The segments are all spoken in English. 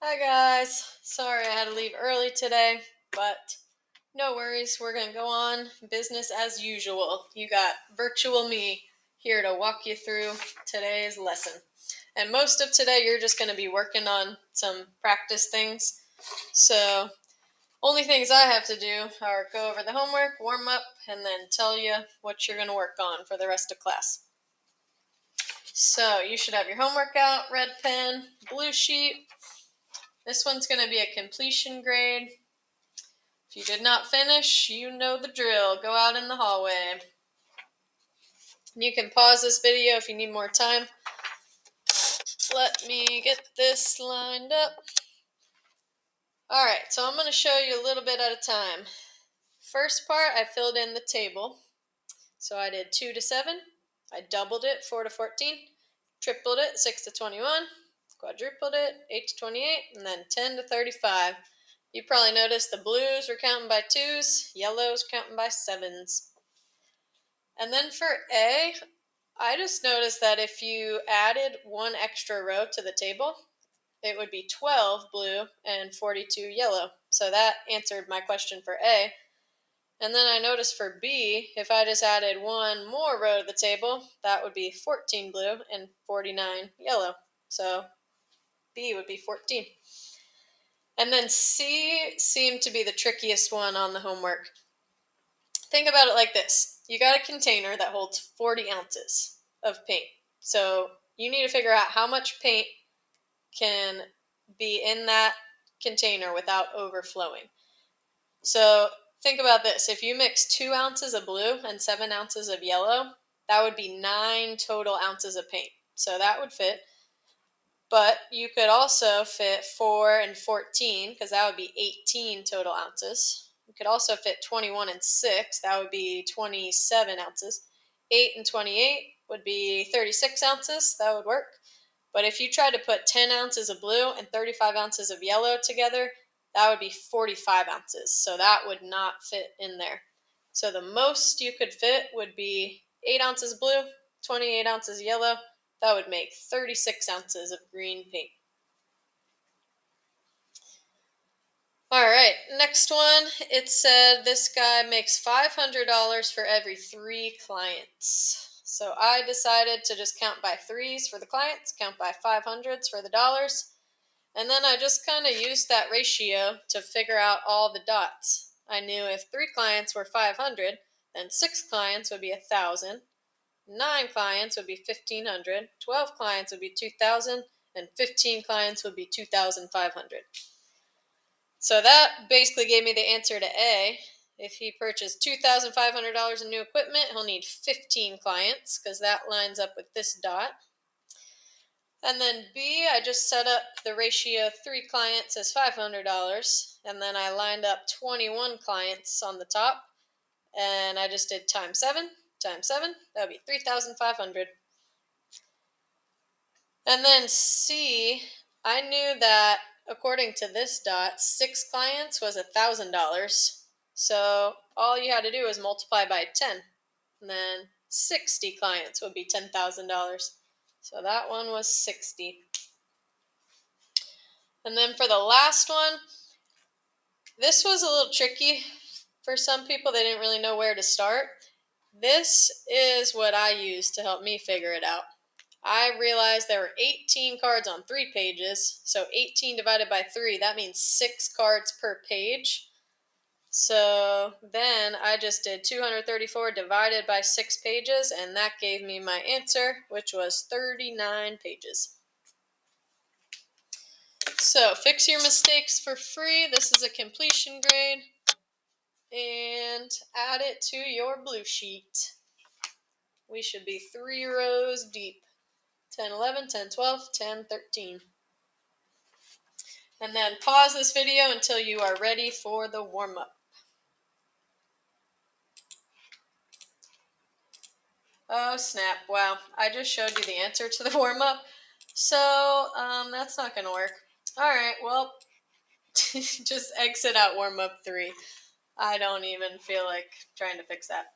Hi guys, sorry I had to leave early today, but no worries, we're going to go on business as usual. You got virtual me here to walk you through today's lesson. And most of today you're just going to be working on some practice things. So only things I have to do are go over the homework, warm up, and then tell you what you're going to work on for the rest of class. So you should have your homework out, red pen, blue sheet. This one's going to be a completion grade. If you did not finish, you know the drill. Go out in the hallway. You can pause this video if you need more time. Let me get this lined up. Alright, so I'm going to show you a little bit at a time. First part, I filled in the table. So I did 2 to 7. I doubled it, 4 to 14. Tripled it, 6 to 21. Quadrupled it, 8 to 28. And then 10 to 35. You probably noticed the blues were counting by 2s, yellows counting by 7s. And then for A, I just noticed that if you added one extra row to the table, it would be 12 blue and 42 yellow. So that answered my question for A. And then I noticed for B, if I just added one more row to the table, that would be 14 blue and 49 yellow. So B would be 14. And then C seemed to be the trickiest one on the homework. Think about it like this. You got a container that holds 40 ounces of paint. So you need to figure out how much paint can be in that container without overflowing. So think about this. If you mix 2 ounces of blue and 7 ounces of yellow, that would be 9 total ounces of paint. So that would fit. But you could also fit 4 and 14, because that would be 18 total ounces. You could also fit 21 and 6, that would be 27 ounces. 8 and 28 would be 36 ounces, that would work. But if you tried to put 10 ounces of blue and 35 ounces of yellow together, that would be 45 ounces. So that would not fit in there. So the most you could fit would be 8 ounces blue, 28 ounces yellow. That would make 36 ounces of green paint. All right, next one. It said this guy makes $500 for every 3 clients. So I decided to just count by 3s for the clients, count by 500s for the dollars. And then I just kind of used that ratio to figure out all the dots. I knew if 3 clients were 500, then 6 clients would be 1,000. 9 clients would be 1,500, 12 clients would be 2,000, and 15 clients would be 2,500. So that basically gave me the answer to A. If he purchased $2,500 in new equipment, he'll need 15 clients, because that lines up with this dot. And then B, I just set up the ratio 3 clients as $500, and then I lined up 21 clients on the top, and I just did times 7, that would be 3,500. And then C, I knew that according to this dot, 6 clients was $1,000. So all you had to do was multiply by 10. And then 60 clients would be $10,000. So that one was 60. And then for the last one, this was a little tricky for some people. They didn't really know where to start. This is what I used to help me figure it out. I realized there were 18 cards on 3 pages, so 18 divided by 3, that means 6 cards per page. So then I just did 234 divided by 6 pages, and that gave me my answer, which was 39 pages. So fix your mistakes for free. This is a completion grade. And add it to your blue sheet. We should be 3 rows deep. 10, 11, 10, 12, 10, 13. And then pause this video until you are ready for the warm-up. Oh snap, wow, I just showed you the answer to the warm-up. So, that's not going to work. Alright, well, just exit out warm-up 3. I don't even feel like trying to fix that.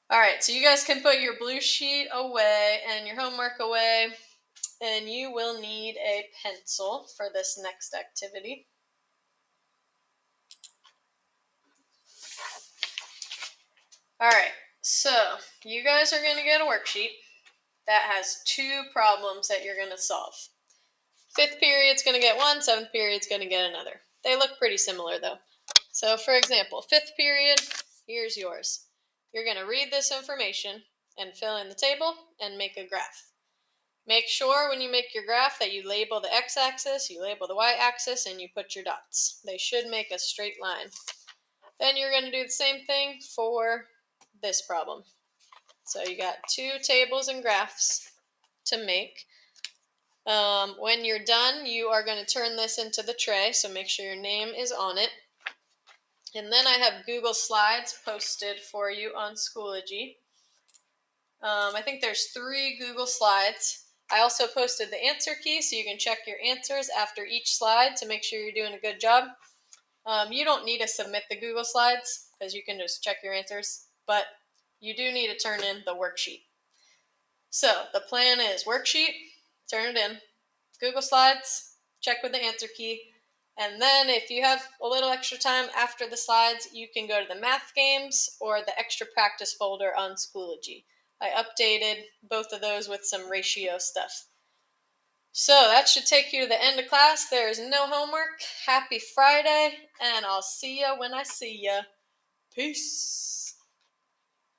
Alright, so you guys can put your blue sheet away and your homework away. and you will need a pencil for this next activity. All right, so you guys are going to get a worksheet that has 2 problems that you're going to solve. 5th period's going to get one, 7th period's going to get another. They look pretty similar though. So for example, 5th period, here's yours. You're going to read this information and fill in the table and make a graph. Make sure when you make your graph that you label the x-axis, you label the y-axis, and you put your dots. They should make a straight line. Then you're going to do the same thing for this problem. So you got 2 tables and graphs to make. When you're done, you are going to turn this into the tray, so make sure your name is on it. And then I have Google Slides posted for you on Schoology. I think there's 3 Google Slides. I also posted the answer key, so you can check your answers after each slide to make sure you're doing a good job. You don't need to submit the Google Slides because you can just check your answers, but you do need to turn in the worksheet. So the plan is worksheet, turn it in, Google Slides, check with the answer key, and then if you have a little extra time after the slides, you can go to the math games or the extra practice folder on Schoology. I updated both of those with some ratio stuff. So that should take you to the end of class. There is no homework. Happy Friday, and I'll see ya when I see ya. Peace.